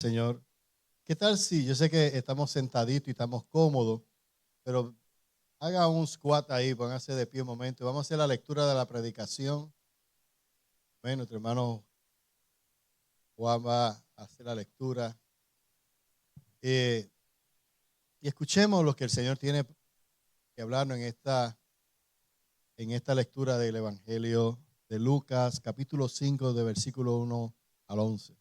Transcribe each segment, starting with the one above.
Señor. ¿Qué tal si yo sé que estamos sentaditos y estamos cómodos, pero haga un squat ahí, póngase de pie un momento. Vamos a hacer la lectura de la predicación. Bueno, nuestro hermano Juan va a hacer la lectura. Y escuchemos lo que el Señor tiene que hablarnos en esta lectura del Evangelio de Lucas, capítulo 5, de versículo 1 al 11.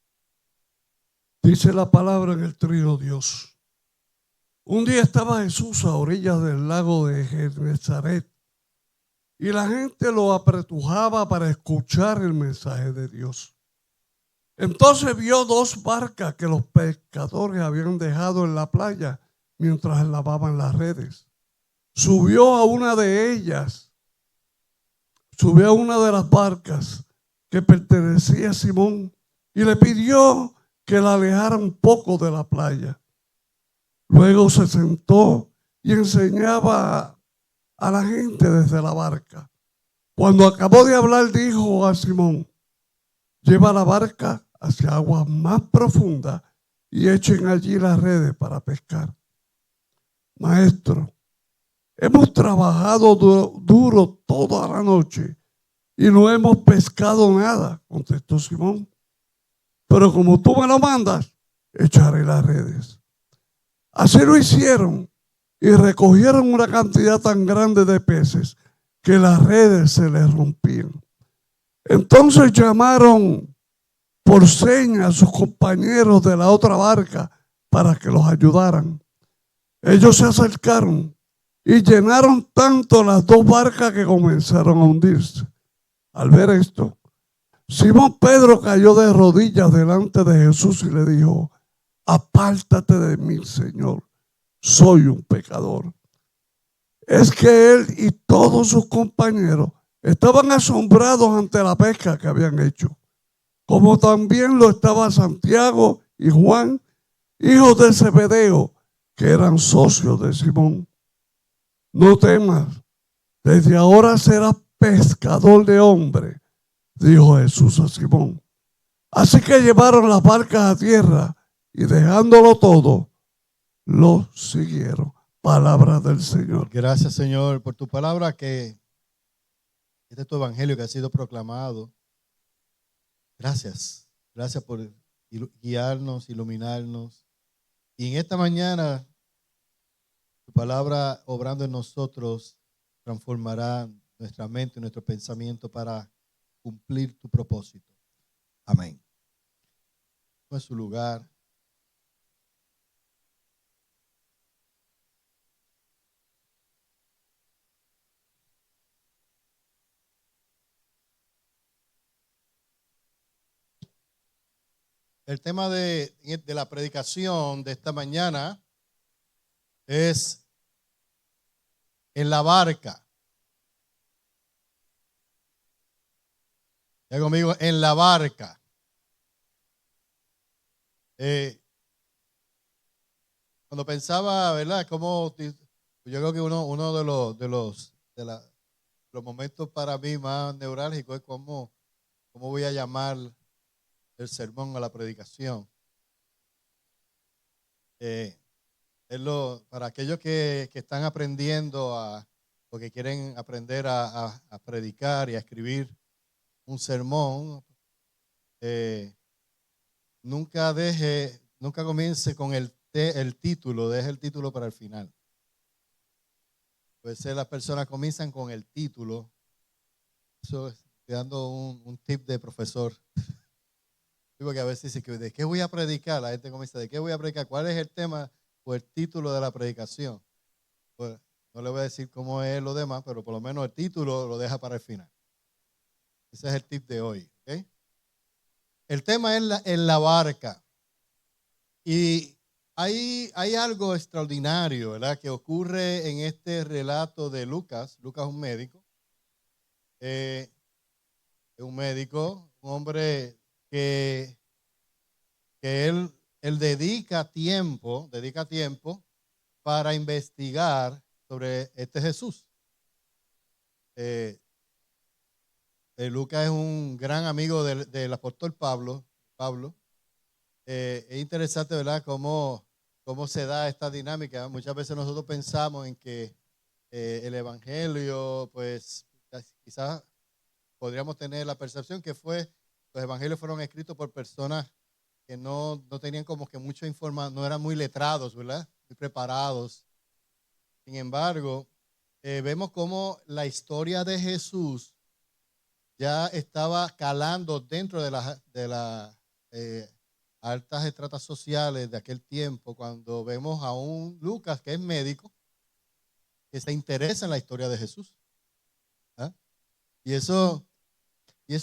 Dice la palabra en el Trino Dios. Un día estaba Jesús a orillas del lago de Genezaret y la gente lo apretujaba para escuchar el mensaje de Dios. Entonces vio dos barcas que los pescadores habían dejado en la playa mientras lavaban las redes. Subió a una de las barcas que pertenecía a Simón y le pidió que la alejara un poco de la playa. Luego se sentó y enseñaba a la gente desde la barca. Cuando acabó de hablar, dijo a Simón: lleva la barca hacia aguas más profundas y echen allí las redes para pescar. Maestro, hemos trabajado duro toda la noche y no hemos pescado nada, contestó Simón. Pero como tú me lo mandas, echaré las redes. Así lo hicieron y recogieron una cantidad tan grande de peces que las redes se les rompían. Entonces llamaron por señas a sus compañeros de la otra barca para que los ayudaran. Ellos se acercaron y llenaron tanto las dos barcas que comenzaron a hundirse. Al ver esto, Simón Pedro cayó de rodillas delante de Jesús y le dijo: apártate de mí, Señor, soy un pecador. Es que él y todos sus compañeros estaban asombrados ante la pesca que habían hecho, como también lo estaba Santiago y Juan, hijos de Zebedeo, que eran socios de Simón. No temas, desde ahora serás pescador de hombres, dijo Jesús a Simón. Así que llevaron las barcas a tierra y dejándolo todo, lo siguieron. Palabra del Señor. Gracias, Señor, por tu palabra, que este es tu evangelio que ha sido proclamado. Gracias. Gracias por guiarnos, iluminarnos. Y en esta mañana, tu palabra obrando en nosotros transformará nuestra mente, nuestro pensamiento para cumplir tu propósito. Amén. En su lugar. El tema de la predicación de esta mañana es en la barca. Ya conmigo, en la barca. Cuando pensaba, ¿verdad? Yo creo que uno de los momentos para mí más neurálgicos es cómo voy a llamar el sermón a la predicación. Para aquellos que están aprendiendo o que quieren aprender a predicar y a escribir un sermón, nunca comience con el título, deje el título para el final. Pues las personas comienzan con el título. Eso estoy dando un tip de profesor. Digo que a veces dice, ¿de qué voy a predicar? La gente comienza, ¿de qué voy a predicar? ¿Cuál es el tema o el título de la predicación? Pues no le voy a decir cómo es lo demás, pero por lo menos el título lo deja para el final. Ese es el tip de hoy. ¿Okay? El tema es en la barca. Y hay algo extraordinario, ¿verdad?, que ocurre en este relato de Lucas. Lucas es un médico. Es un médico, un hombre que él dedica tiempo para investigar sobre este Jesús. Lucas es un gran amigo del apóstol Pablo. es interesante, ¿verdad?, cómo se da esta dinámica. Muchas veces nosotros pensamos en que el evangelio, pues quizás podríamos tener la percepción que los evangelios fueron escritos por personas que no tenían como que mucha información, no eran muy letrados, ¿verdad?, muy preparados. Sin embargo, vemos cómo la historia de Jesús ya estaba calando dentro de las altas estratas sociales de aquel tiempo, cuando vemos a un Lucas que es médico, que se interesa en la historia de Jesús. ¿Ah? Y eso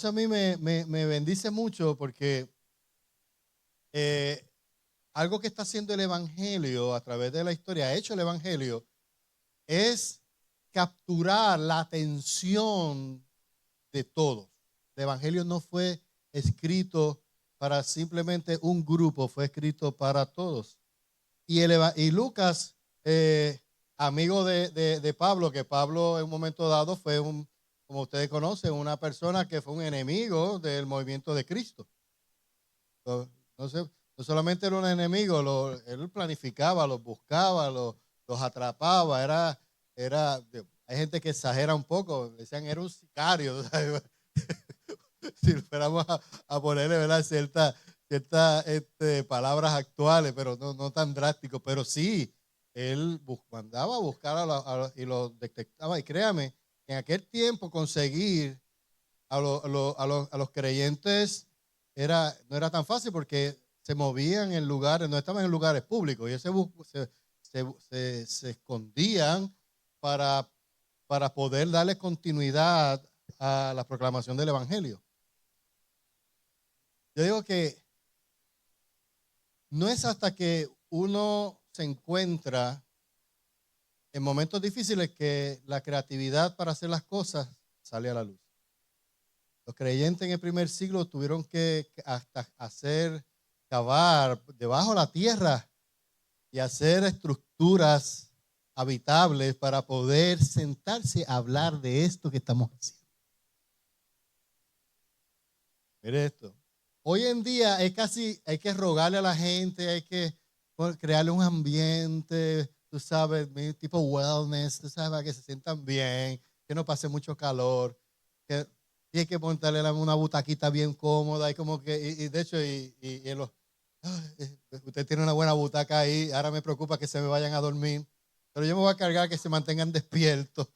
a mí me bendice mucho, porque algo que está haciendo el Evangelio a través de la historia, ha hecho el Evangelio, es capturar la atención de todos. El Evangelio no fue escrito para simplemente un grupo, fue escrito para todos. Y Lucas, amigo de Pablo, que Pablo en un momento dado fue como ustedes conocen, una persona que fue un enemigo del movimiento de Cristo. No solamente era un enemigo, él planificaba, los buscaba, los atrapaba. Hay gente que exagera un poco, decían era un sicario. ¿Sabes? Si fuéramos a ponerle, ¿verdad?, ciertas palabras actuales, pero no tan drástico. Pero sí, él mandaba a buscar y lo detectaba. Y créame, en aquel tiempo conseguir a los creyentes no era tan fácil, porque se movían en lugares, no estaban en lugares públicos, y ellos se escondían para poder darle continuidad a la proclamación del Evangelio. Yo digo que no es hasta que uno se encuentra en momentos difíciles que la creatividad para hacer las cosas sale a la luz. Los creyentes en el primer siglo tuvieron que hasta cavar debajo de la tierra y hacer estructuras habitables para poder sentarse a hablar de esto que estamos haciendo. Mire esto. Hoy en día hay que rogarle a la gente, hay que crearle un ambiente, tú sabes, tipo wellness, tú sabes, para que se sientan bien, que no pase mucho calor, que hay que montarle una butaquita bien cómoda, y como que, y de hecho, usted tiene una buena butaca ahí, ahora me preocupa que se me vayan a dormir, pero yo me voy a cargar que se mantengan despiertos.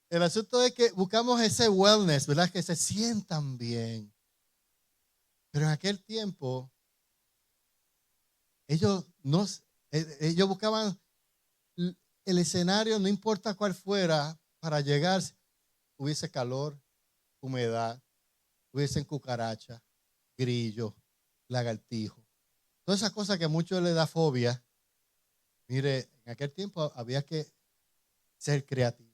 El asunto es que buscamos ese wellness, ¿verdad?, que se sientan bien. Pero en aquel tiempo, ellos buscaban el escenario, no importa cuál fuera, para llegar. Hubiese calor, humedad, hubiesen cucaracha, grillo, lagartijo. Todas esas cosas que a muchos les da fobia. Mire, en aquel tiempo había que ser creativo.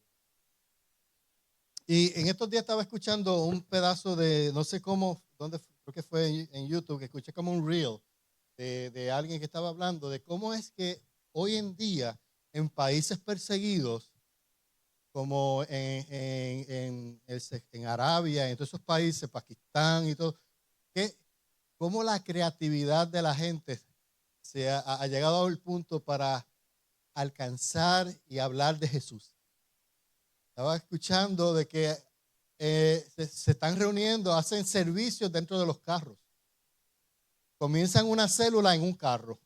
Y en estos días estaba escuchando un pedazo de, no sé cómo, creo que fue en YouTube, que escuché como un reel de alguien que estaba hablando de cómo es que hoy en día en países perseguidos, como en Arabia, en todos esos países, Pakistán y todo, cómo la creatividad de la gente se ha llegado al punto para alcanzar y hablar de Jesús. Estaba escuchando de que se están reuniendo, hacen servicios dentro de los carros. Comienzan una célula en un carro.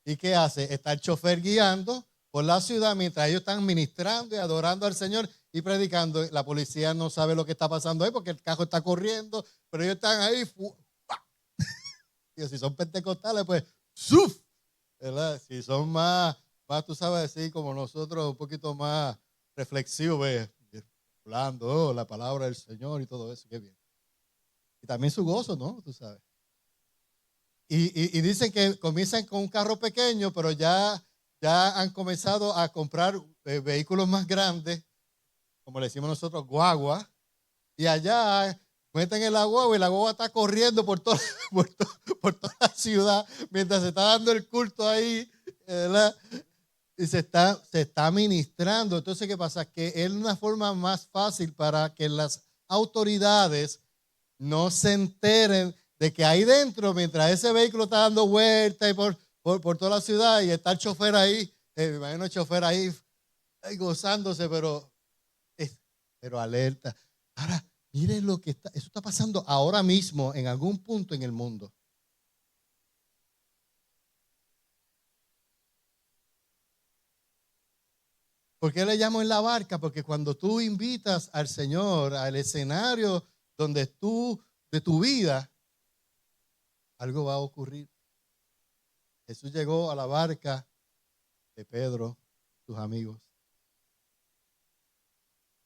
¿Y qué hace? Está el chofer guiando por la ciudad mientras ellos están ministrando y adorando al Señor y predicando. La policía no sabe lo que está pasando ahí porque el carro está corriendo, pero ellos están ahí. Y si son pentecostales, pues ¡suf! ¿Verdad? Si son más, tú sabes, así como nosotros, un poquito más reflexivos, ¿ves? Hablando la palabra del Señor y todo eso, qué bien. Y también su gozo, ¿no? Tú sabes. Y dicen que comienzan con un carro pequeño, pero ya han comenzado a comprar vehículos más grandes, como le decimos nosotros, guagua, y allá meten en la guagua y la guagua está corriendo por toda la ciudad mientras se está dando el culto ahí, ¿verdad? Y se está ministrando. Entonces, ¿qué pasa? Que es una forma más fácil para que las autoridades no se enteren de que ahí dentro, mientras ese vehículo está dando vueltas por toda la ciudad y está el chofer ahí, me imagino el chofer ahí gozándose, pero alerta. Ahora, miren lo que está, eso está pasando ahora mismo en algún punto en el mundo. ¿Por qué le llamo en la barca? Porque cuando tú invitas al Señor al escenario donde de tu vida, algo va a ocurrir. Jesús llegó a la barca de Pedro, sus amigos.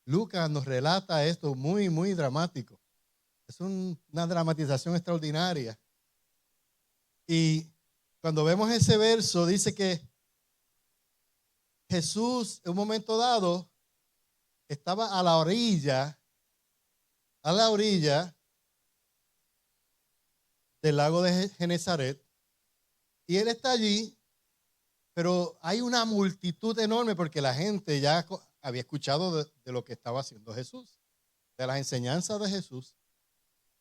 Lucas nos relata esto muy, muy dramático. Es una dramatización extraordinaria. Y cuando vemos ese verso, dice que Jesús, en un momento dado, estaba a la orilla del lago de Genezaret, y él está allí, pero hay una multitud enorme porque la gente ya había escuchado de lo que estaba haciendo Jesús, de las enseñanzas de Jesús.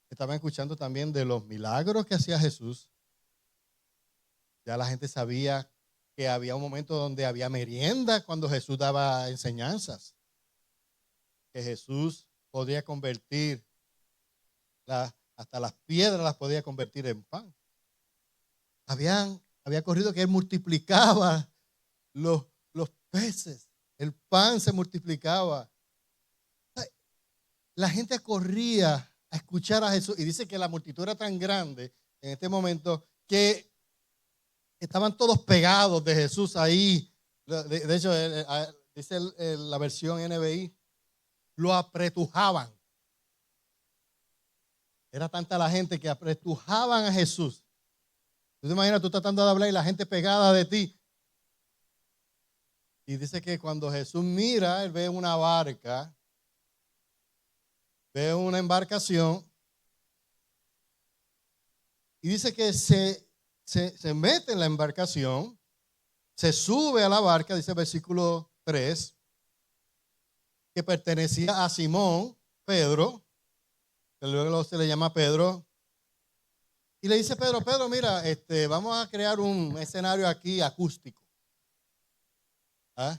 Estaban escuchando también de los milagros que hacía Jesús. Ya la gente sabía que había un momento donde había merienda cuando Jesús daba enseñanzas, que Jesús podía convertir hasta las piedras las podía convertir en pan. Había corrido que él multiplicaba los peces, el pan se multiplicaba. La gente corría a escuchar a Jesús y dice que la multitud era tan grande en este momento que estaban todos pegados de Jesús ahí. De hecho, dice la versión NBI, lo apretujaban. Era tanta la gente que apretujaban a Jesús. Tú te imaginas, tú tratando de hablar y la gente pegada de ti. Y dice que cuando Jesús mira, él ve una barca, ve una embarcación, y dice que se mete en la embarcación, se sube a la barca, dice el versículo 3, que pertenecía a Simón, Pedro, que luego se le llama Pedro, y le dice Pedro, mira, vamos a crear un escenario aquí acústico. ¿Ah?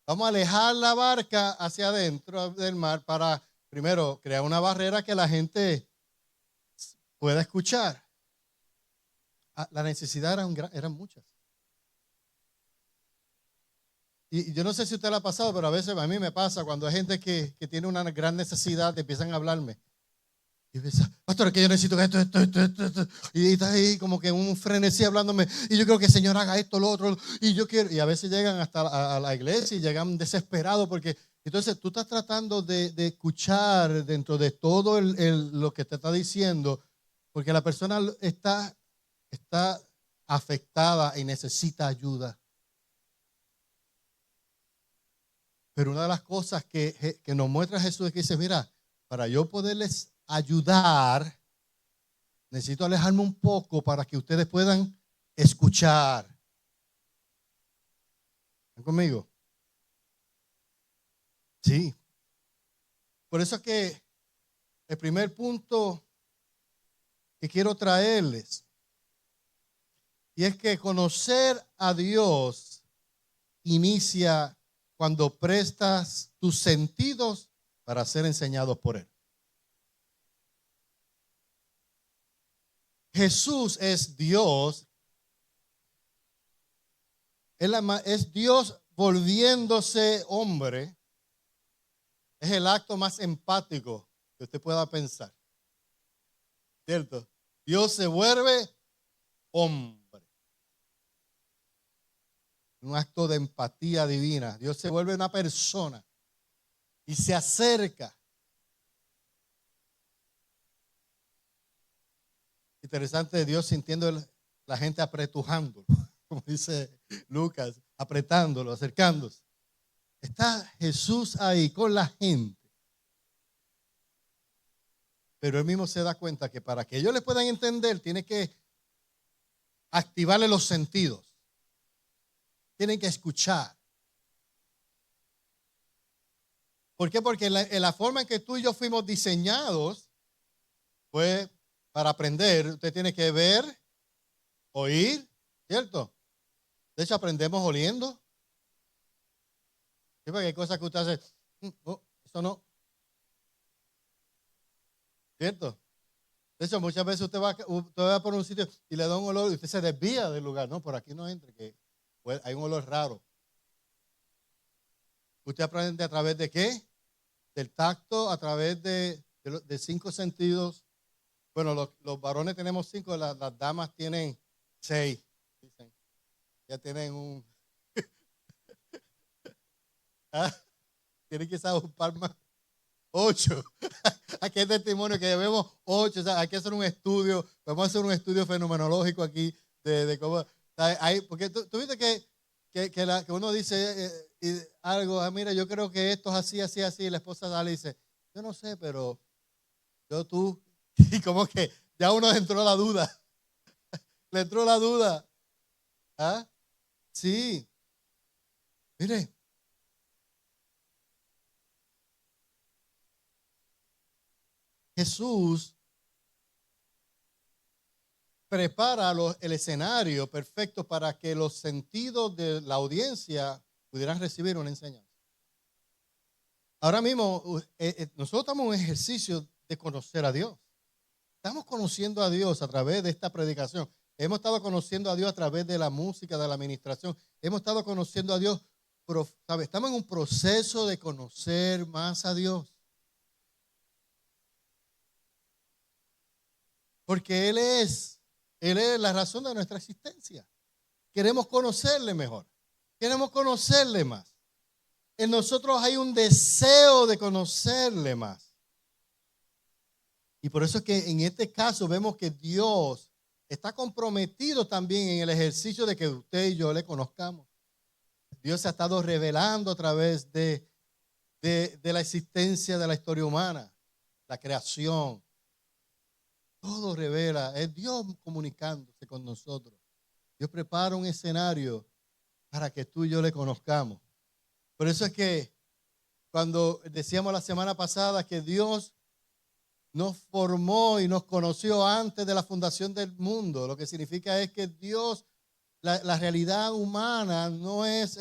Vamos a alejar la barca hacia adentro del mar para, primero, crear una barrera que la gente pueda escuchar. La necesidad eran muchas. Y yo no sé si a usted le ha pasado, pero a veces a mí me pasa cuando hay gente que tiene una gran necesidad, empiezan a hablarme. Y piensa, pastor, es que yo necesito esto. Y está ahí como que un frenesí hablándome. Y yo creo que el Señor haga esto, lo otro. Y yo quiero. Y a veces llegan hasta a la iglesia y llegan desesperados porque entonces tú estás tratando de escuchar dentro de todo lo que te está diciendo, porque la persona está afectada y necesita ayuda. Pero una de las cosas que nos muestra Jesús es que dice, mira, para yo poderles ayudar, necesito alejarme un poco para que ustedes puedan escuchar. ¿Están conmigo? Sí. Por eso es que el primer punto que quiero traerles, y es que conocer a Dios inicia cuando prestas tus sentidos para ser enseñados por Él. Jesús es Dios. Es Dios volviéndose hombre. Es el acto más empático que usted pueda pensar. ¿Cierto? Dios se vuelve hombre. Un acto de empatía divina. Dios se vuelve una persona y se acerca. Interesante, Dios sintiendo la gente apretujándolo, como dice Lucas, apretándolo, acercándose. Está Jesús ahí con la gente. Pero él mismo se da cuenta que para que ellos le puedan entender, tiene que activarle los sentidos. Tienen que escuchar. ¿Por qué? Porque en la forma en que tú y yo fuimos diseñados fue para aprender, usted tiene que ver, oír, ¿cierto? De hecho, aprendemos oliendo. Sí, porque hay cosas que usted hace, oh, eso no. ¿Cierto? De hecho, muchas veces usted va por un sitio y le da un olor y usted se desvía del lugar. No, por aquí no entre, que pues, hay un olor raro. ¿Usted aprende a través de qué? Del tacto, a través de 5 sentidos. Bueno, los varones tenemos 5, las damas tienen 6. Dicen. Ya tienen un... ¿Ah? Tienen quizás un par más. 8. Aquí hay testimonio que vemos 8. O sea, hay que hacer un estudio. Vamos a hacer un estudio fenomenológico aquí de cómo. Porque tú viste que uno dice algo, mira, yo creo que esto es así, así, así. Y la esposa sale y dice, yo no sé, pero tú. Y como que ya uno entró la duda. Le entró la duda. ¿Ah? Sí. Mire. Jesús prepara el escenario perfecto para que los sentidos de la audiencia pudieran recibir una enseñanza. Ahora mismo, nosotros estamos en un ejercicio de conocer a Dios. Estamos conociendo a Dios a través de esta predicación. Hemos estado conociendo a Dios a través de la música, de la administración. Hemos estado conociendo a Dios, pero ¿sabe? Estamos en un proceso de conocer más a Dios. Porque Él es la razón de nuestra existencia. Queremos conocerle mejor. Queremos conocerle más. En nosotros hay un deseo de conocerle más. Y por eso es que en este caso vemos que Dios está comprometido también en el ejercicio de que usted y yo le conozcamos. Dios se ha estado revelando a través de la existencia de la historia humana, la creación. Todo revela, es Dios comunicándose con nosotros. Dios prepara un escenario para que tú y yo le conozcamos. Por eso es que cuando decíamos la semana pasada que Dios nos formó y nos conoció antes de la fundación del mundo, lo que significa es que Dios, la realidad humana no es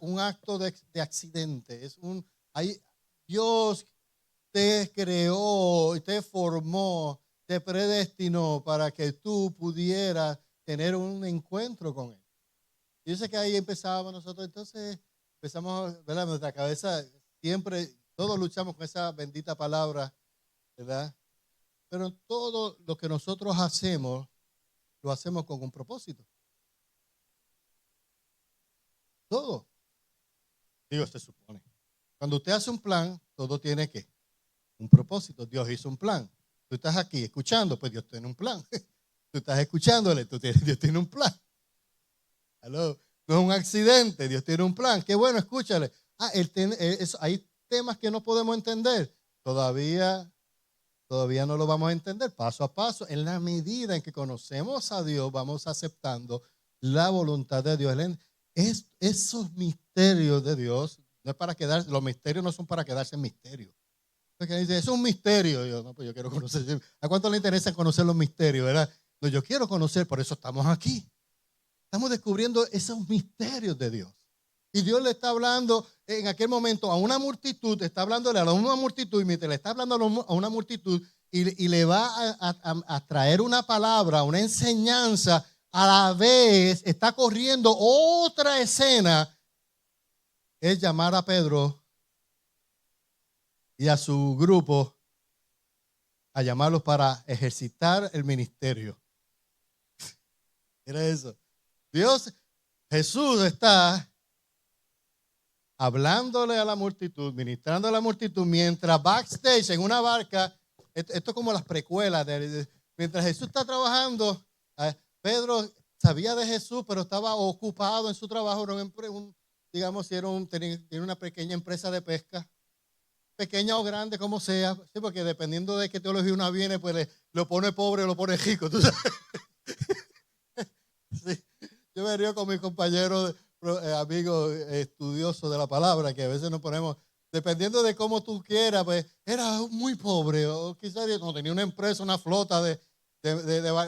un acto de accidente. Dios te creó, te formó, te predestinó para que tú pudieras tener un encuentro con Él. Y yo sé que ahí empezábamos nosotros, entonces empezamos, ¿verdad? Nuestra cabeza siempre, todos luchamos con esa bendita palabra, ¿verdad? Pero todo lo que nosotros hacemos, lo hacemos con un propósito. Todo. Digo, se supone. Cuando usted hace un plan, todo tiene que un propósito. Dios hizo un plan. Tú estás aquí escuchando, pues Dios tiene un plan. Tú estás escuchándole, Dios tiene un plan. ¿Aló? No es un accidente, Dios tiene un plan. Qué bueno, escúchale. Hay temas que no podemos entender. Todavía no lo vamos a entender paso a paso. En la medida en que conocemos a Dios, vamos aceptando la voluntad de Dios. Esos misterios de Dios, no es para quedarse, los misterios no son para quedarse en misterio. Porque dice, es un misterio. Yo quiero conocer. ¿A cuánto le interesa conocer los misterios, verdad? No, yo quiero conocer, por eso estamos aquí. Estamos descubriendo esos misterios de Dios. Y Dios le está hablando en aquel momento a una multitud, está hablándole a una multitud, y mientras le está hablando a una multitud y le va a traer una palabra, una enseñanza, a la vez está corriendo otra escena, es llamar a Pedro y a su grupo a llamarlos para ejercitar el ministerio. Mira eso. Jesús está hablándole a la multitud, ministrando a la multitud, mientras backstage en una barca, esto es como las precuelas, mientras Jesús está trabajando, Pedro sabía de Jesús, pero estaba ocupado en su trabajo, digamos, tiene una pequeña empresa de pesca, pequeña o grande, como sea, sí, porque dependiendo de qué teología uno viene, pues lo pone pobre o lo pone rico, ¿tú sabes? Sí. Yo me río con mis compañeros, amigos estudiosos de la palabra, que a veces nos ponemos dependiendo de cómo tú quieras, pues era muy pobre, o quizás no tenía una empresa, una flota de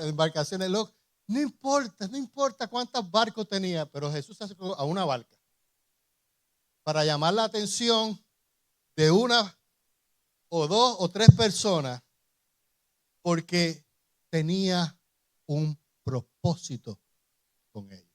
embarcaciones. No importa cuántos barcos tenía, pero Jesús se acercó a una barca para llamar la atención de una o dos o tres personas, porque tenía un propósito con ellos.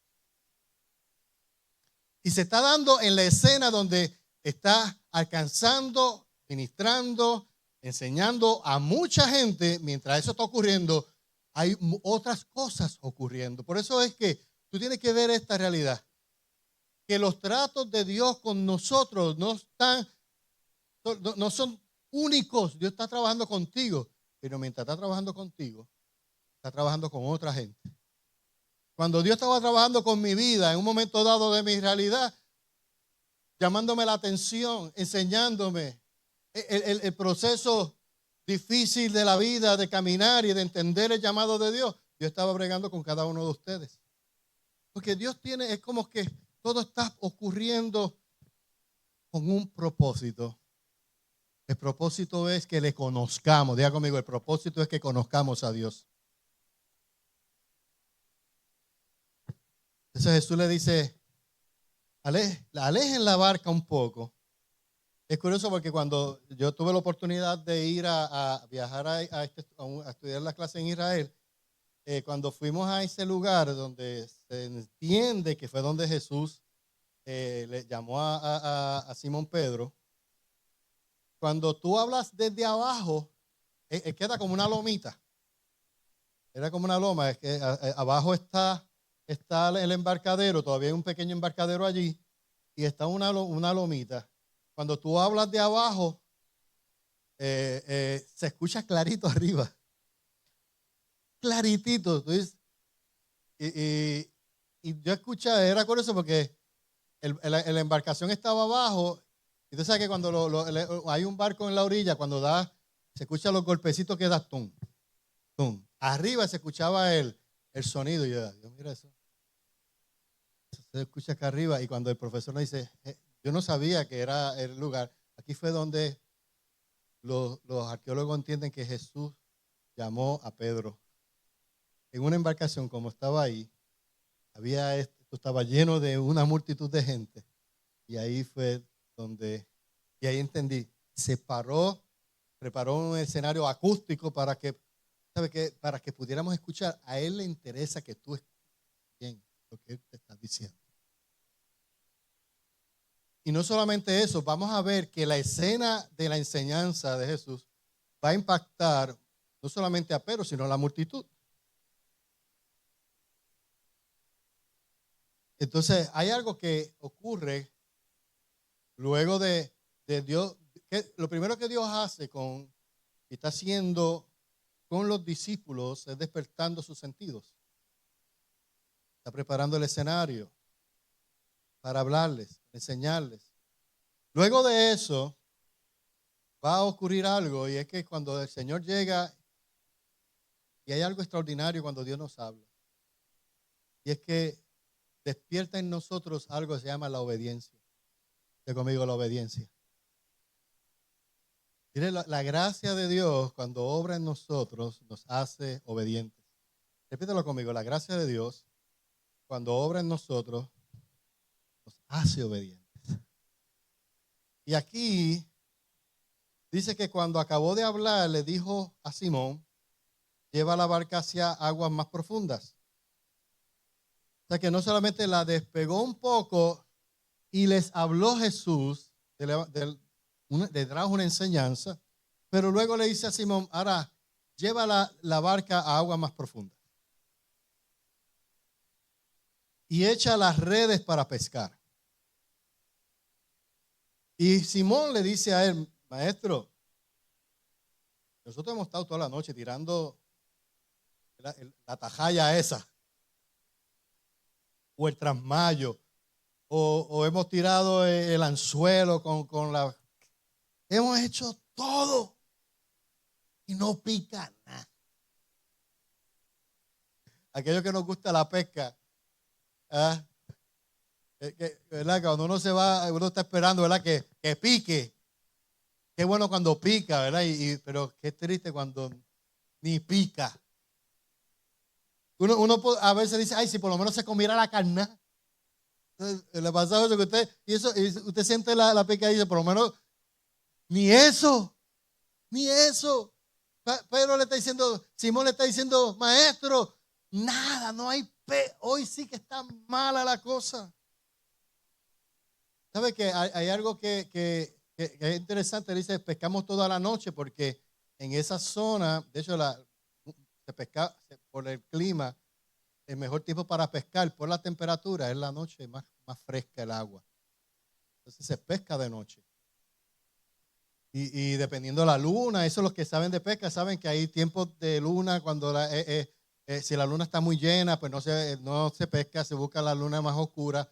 Y se está dando en la escena donde está alcanzando, ministrando, enseñando a mucha gente. Mientras eso está ocurriendo, hay otras cosas ocurriendo. Por eso es que tú tienes que ver esta realidad, que los tratos de Dios con nosotros no son únicos. Dios está trabajando contigo, pero mientras está trabajando contigo, está trabajando con otra gente. Cuando Dios estaba trabajando con mi vida en un momento dado de mi realidad, llamándome la atención, enseñándome el proceso difícil de la vida, de caminar y de entender el llamado de Dios, yo estaba bregando con cada uno de ustedes. Porque Dios es como que todo está ocurriendo con un propósito. El propósito es que le conozcamos. Diga conmigo, el propósito es que conozcamos a Dios. Entonces Jesús le dice, alejen la barca un poco. Es curioso porque cuando yo tuve la oportunidad de ir a viajar a estudiar la clase en Israel, cuando fuimos a ese lugar donde se entiende que fue donde Jesús le llamó a Simón Pedro, cuando tú hablas desde abajo, queda como una lomita. Era como una loma, es que abajo está el embarcadero, todavía hay un pequeño embarcadero allí, y está una lomita. Cuando tú hablas de abajo, se escucha clarito arriba. Claritito. Tú dices, y yo escuché, era curioso porque la embarcación estaba abajo, y tú sabes que cuando hay un barco en la orilla, cuando se escuchan los golpecitos que da, tum, tum. Arriba se escuchaba el sonido, y yo, Dios, mira eso. Se escucha acá arriba, y cuando el profesor me dice, yo no sabía que era el lugar, aquí fue donde los arqueólogos entienden que Jesús llamó a Pedro. En una embarcación como estaba ahí, esto estaba lleno de una multitud de gente, y ahí fue y ahí entendí, preparó un escenario acústico para que, ¿sabe qué? Para que pudiéramos escuchar. A él le interesa que tú escuches bien lo que él te está diciendo. Y no solamente eso, vamos a ver que la escena de la enseñanza de Jesús va a impactar no solamente a Pedro, sino a la multitud. Entonces, hay algo que ocurre luego de Dios. Lo primero que Dios hace y está haciendo con los discípulos es despertando sus sentidos. Está preparando el escenario para hablarles, enseñarles. Luego de eso, va a ocurrir algo, y es que cuando el Señor llega, y hay algo extraordinario cuando Dios nos habla, y es que despierta en nosotros algo que se llama la obediencia. Diga conmigo, la obediencia. Mire, la gracia de Dios cuando obra en nosotros nos hace obedientes. Repítelo conmigo, la gracia de Dios cuando obra en nosotros nos hace obedientes. Y aquí dice que cuando acabó de hablar le dijo a Simón, lleva la barca hacia aguas más profundas. O sea que no solamente la despegó un poco y les habló Jesús, le trajo una enseñanza, pero luego le dice a Simón, ahora lleva la barca a aguas más profundas y echa las redes para pescar. Y Simón le dice a él, maestro, nosotros hemos estado toda la noche tirando la tajalla esa, o el trasmayo, o hemos tirado el anzuelo con la... Hemos hecho todo y no pica nada. Aquello que nos gusta la pesca, ¿verdad? Que cuando uno se va, uno está esperando, ¿verdad? Que pique, Qué bueno cuando pica, ¿verdad? Pero qué triste cuando ni pica. Uno a veces dice, ay, si por lo menos se comiera la carne. Le pasa eso que usted siente la pica y dice, por lo menos, ni eso. Pedro le está diciendo, Simón le está diciendo, maestro, nada, no hay hoy sí que está mala la cosa. ¿Sabe que hay algo que es interesante? Dice, pescamos toda la noche porque en esa zona, de hecho, se pesca por el clima, el mejor tiempo para pescar por la temperatura es la noche, más fresca el agua. Entonces se pesca de noche. Y dependiendo de la luna, eso los que saben de pesca saben que hay tiempos de luna cuando si la luna está muy llena, pues no se pesca, se busca la luna más oscura,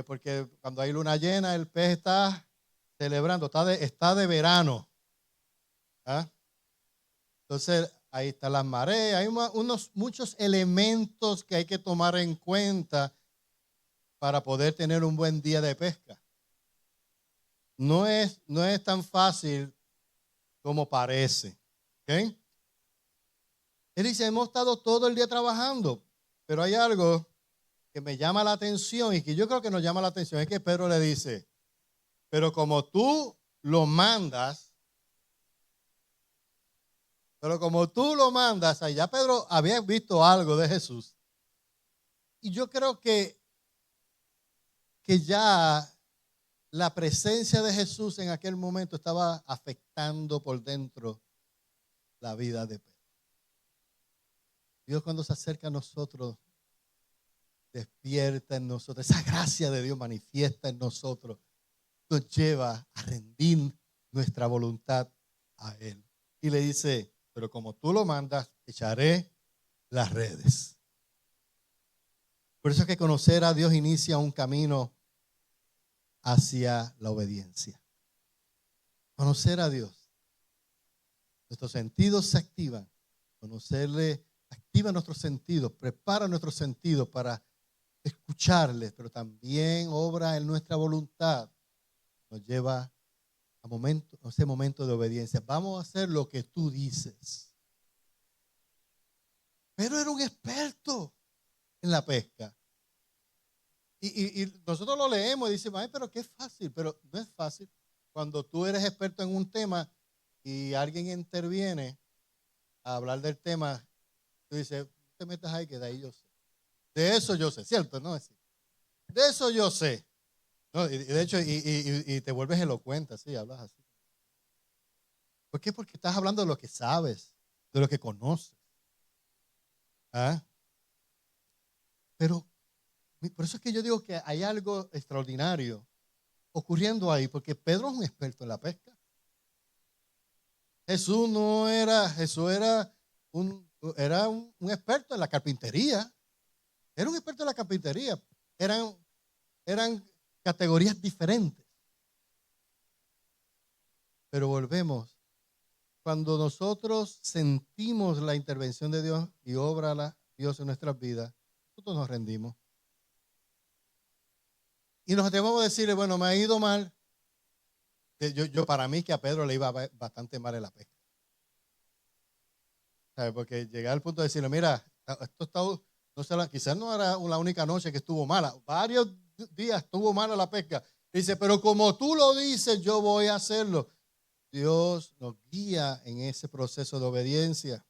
porque cuando hay luna llena el pez está celebrando, está de verano. ¿Ah? Entonces ahí están las mareas, hay muchos elementos que hay que tomar en cuenta para poder tener un buen día de pesca. No es tan fácil como parece. ¿Okay? Él dice, hemos estado todo el día trabajando, pero hay algo que me llama la atención y que yo creo que nos llama la atención, es que Pedro le dice, pero como tú lo mandas, allá Pedro había visto algo de Jesús. Y yo creo que ya la presencia de Jesús en aquel momento estaba afectando por dentro la vida de Pedro. Dios cuando se acerca a nosotros, despierta en nosotros, esa gracia de Dios manifiesta en nosotros, nos lleva a rendir nuestra voluntad a Él. Y le dice, pero como tú lo mandas, echaré las redes. Por eso es que conocer a Dios inicia un camino hacia la obediencia. Conocer a Dios. Nuestros sentidos se activan. Conocerle activa nuestros sentidos, prepara nuestros sentidos para escucharle, pero también obra en nuestra voluntad. Nos lleva a ese momento de obediencia. Vamos a hacer lo que tú dices. Pero era un experto en la pesca. Y nosotros lo leemos y decimos, ay, pero qué fácil. Pero no es fácil. Cuando tú eres experto en un tema y alguien interviene a hablar del tema, tú dices, te metas ahí que de ahí yo sé. De eso yo sé, ¿cierto? ¿No? De eso yo sé. No, y de hecho, y te vuelves elocuente, así, hablas así. ¿Por qué? Porque estás hablando de lo que sabes, de lo que conoces. ¿Ah? Pero por eso es que yo digo que hay algo extraordinario ocurriendo ahí, porque Pedro es un experto en la pesca. Jesús era un experto en la carpintería. Era un experto en la carpintería. Eran categorías diferentes. Pero volvemos. Cuando nosotros sentimos la intervención de Dios y obra Dios en nuestras vidas, nosotros nos rendimos. Y nos atrevemos a decirle, bueno, me ha ido mal. Yo para mí que a Pedro le iba bastante mal en la pesca. ¿Sabe? Porque llegar al punto de decirle, mira, esto está, quizás no era la única noche que estuvo mala. Varios días estuvo mala la pesca. Dice, pero como tú lo dices, yo voy a hacerlo. Dios nos guía en ese proceso de obediencia.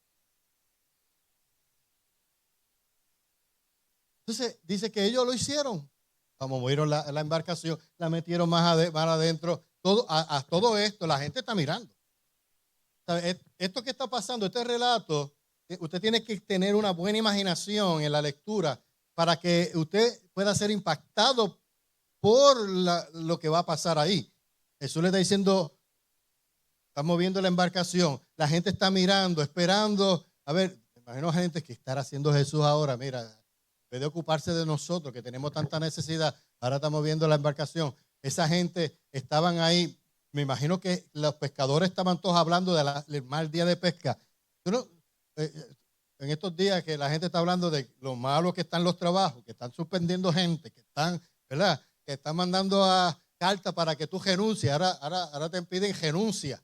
Entonces, dice que ellos lo hicieron. Como movieron la embarcación, la metieron más adentro. Todo esto, la gente está mirando. ¿Sabe? Esto que está pasando, este relato, usted tiene que tener una buena imaginación en la lectura para que usted pueda ser impactado por lo que va a pasar ahí. Jesús le está diciendo, está moviendo la embarcación, la gente está mirando, esperando. A ver, me imagino gente que estará haciendo Jesús ahora, mira, en vez de ocuparse de nosotros que tenemos tanta necesidad, ahora estamos viendo la embarcación. Esa gente estaban ahí, me imagino que los pescadores estaban todos hablando del mal día de pesca. En estos días que la gente está hablando de lo malo que están los trabajos, que están suspendiendo gente, que están, ¿verdad? Que están mandando a carta para que tú renuncies. Ahora te piden renuncia.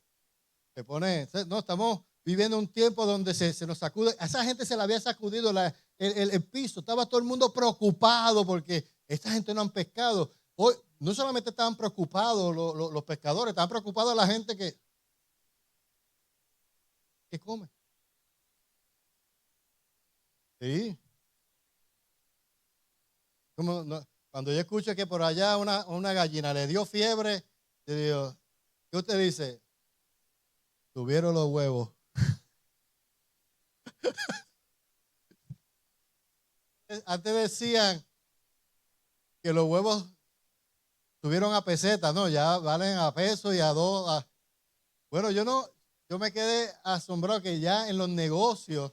Te pone, no, estamos viviendo un tiempo donde se nos sacude. A esa gente se le había sacudido el piso. Estaba todo el mundo preocupado porque esta gente no han pescado. Hoy no solamente estaban preocupados los pescadores, estaban preocupados la gente que come. Sí. Cuando yo escucho que por allá una gallina le dio fiebre, yo digo, ¿qué usted dice? Tuvieron los huevos. Antes decían que los huevos tuvieron a peseta, no, ya valen a peso y a dos. Bueno, yo me quedé asombrado que ya en los negocios,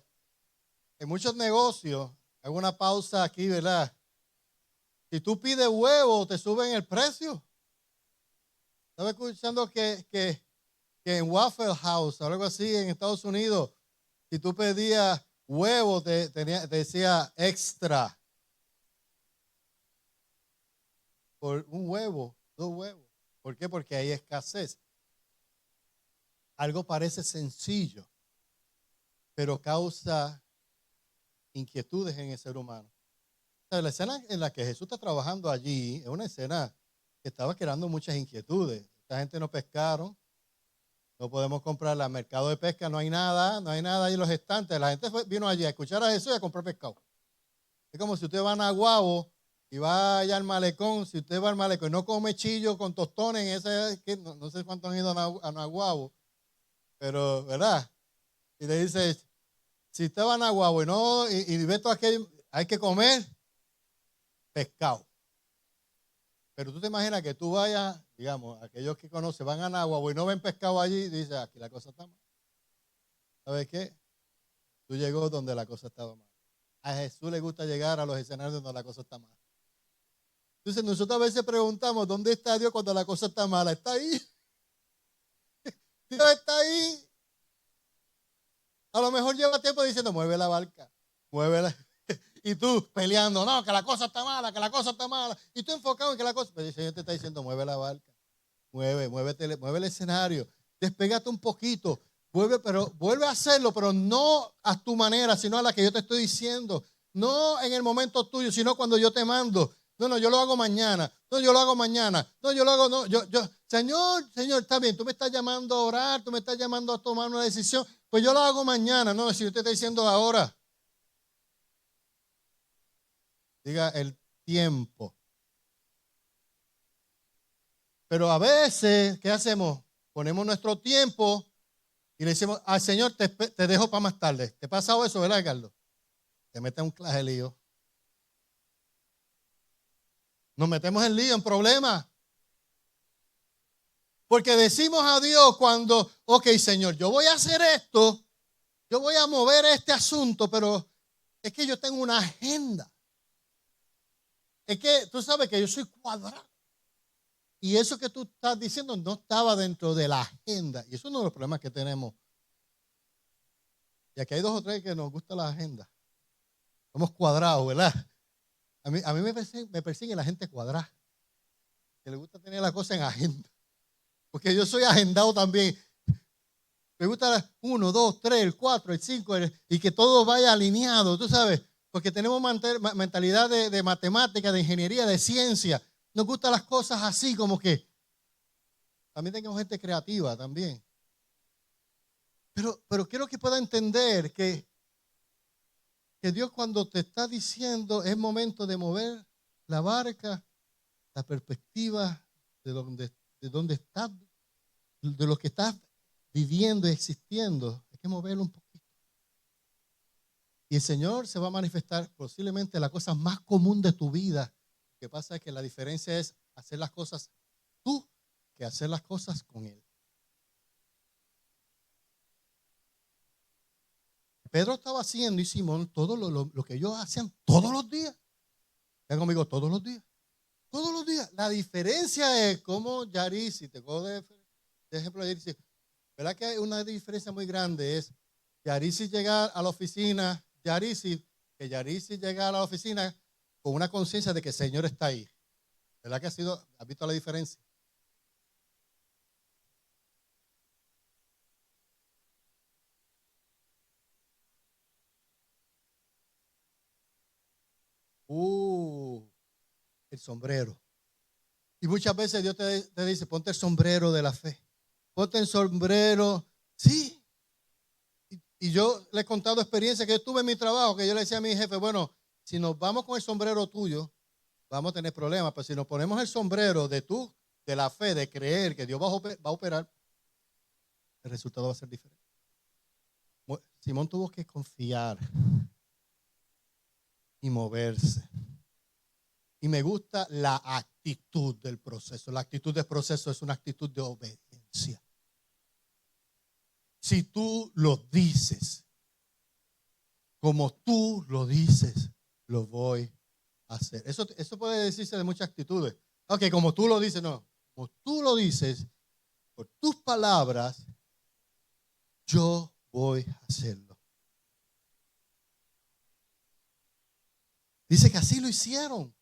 en muchos negocios, hago una pausa aquí, ¿verdad? Si tú pides huevo, te suben el precio. Estaba escuchando que en Waffle House o algo así en Estados Unidos, si tú pedías huevo, te decía extra. Por un huevo, 2 huevos. ¿Por qué? Porque hay escasez. Algo parece sencillo, pero causa inquietudes en el ser humano. O sea, la escena en la que Jesús está trabajando allí es una escena que estaba creando muchas inquietudes. Esta gente no pescaron, no podemos comprar al mercado de pesca, no hay nada ahí en los estantes. La gente vino allí a escuchar a Jesús y a comprar pescado. Es como si usted va a Naguabo y va allá al malecón, si usted va al malecón y no come chillo con tostones, no sé cuántos han ido a Naguabo, pero, ¿verdad? Y le dice, si usted va a Naguabo y ve todo aquello, hay que comer pescado. Pero tú te imaginas que tú vayas, digamos, aquellos que conocen van a Naguabo y no ven pescado allí y dicen, aquí la cosa está mal. ¿Sabes qué? Tú llegó donde la cosa estaba mal. A Jesús le gusta llegar a los escenarios donde la cosa está mal. Entonces nosotros a veces preguntamos, ¿dónde está Dios cuando la cosa está mala? Está ahí. Dios está ahí. A lo mejor lleva tiempo diciendo, mueve la barca, muévela. Y tú peleando, no, que la cosa está mala, que la cosa está mala. Y tú enfocado en que la cosa, pero el Señor te está diciendo, mueve la barca, mueve el escenario, despégate un poquito, vuelve a hacerlo, pero no a tu manera, sino a la que yo te estoy diciendo. No en el momento tuyo, sino cuando yo te mando. No, yo lo hago mañana. No, yo lo hago mañana. No, yo lo hago, no, Señor, está bien, tú me estás llamando a orar, tú me estás llamando a tomar una decisión, pues yo lo hago mañana. No, si usted está diciendo ahora. Diga el tiempo. Pero a veces, ¿qué hacemos? Ponemos nuestro tiempo y le decimos, al Señor, te dejo para más tarde. ¿Te ha pasado eso, verdad, Carlos? Te metes un clase de lío. Nos metemos en lío, en problemas. Porque decimos a Dios cuando, ok, Señor, yo voy a hacer esto, yo voy a mover este asunto, pero es que yo tengo una agenda. Es que tú sabes que yo soy cuadrado. Y eso que tú estás diciendo no estaba dentro de la agenda. Y eso es uno de los problemas que tenemos. Y aquí hay 2 o 3 que nos gusta la agenda. Somos cuadrados, ¿verdad? A mí me persigue la gente cuadrada. Que le gusta tener la cosa en agenda. Porque yo soy agendado también. Me gusta 1, 2, 3, el 4, el 5, y que todo vaya alineado, tú sabes. Porque tenemos mentalidad de matemática, de ingeniería, de ciencia. Nos gustan las cosas así, como que también tenemos gente creativa también. Pero quiero que pueda entender que Dios cuando te está diciendo es momento de mover la barca, la perspectiva de donde estás, de lo que estás viviendo y existiendo, hay que moverlo un poquito. Y el Señor se va a manifestar posiblemente la cosa más común de tu vida. Lo que pasa es que la diferencia es hacer las cosas tú que hacer las cosas con Él. Pedro estaba haciendo y Simón todo lo que ellos hacían todos los días. Ven conmigo, todos los días. Todos los días. La diferencia es como Yarisi, te cojo de ejemplo Yarisi. ¿Verdad que hay una diferencia muy grande? Es Yarisi llegar a la oficina, que Yarisi llega a la oficina con una conciencia de que el Señor está ahí. ¿Verdad que has visto la diferencia? El sombrero. Y muchas veces Dios te dice, ponte el sombrero de la fe. Ponte el sombrero. Sí. Y yo le he contado experiencias que yo tuve en mi trabajo, que yo le decía a mi jefe, bueno, si nos vamos con el sombrero tuyo, vamos a tener problemas. Pero si nos ponemos el sombrero de la fe, de creer que Dios va a operar, el resultado va a ser diferente. Simón tuvo que confiar y moverse. Y me gusta la actitud del proceso. La actitud del proceso es una actitud de obediencia. Si tú lo dices, como tú lo dices, lo voy a hacer. Eso puede decirse de muchas actitudes. Ok, como tú lo dices, no. Como tú lo dices, por tus palabras, yo voy a hacerlo. Dice que así lo hicieron.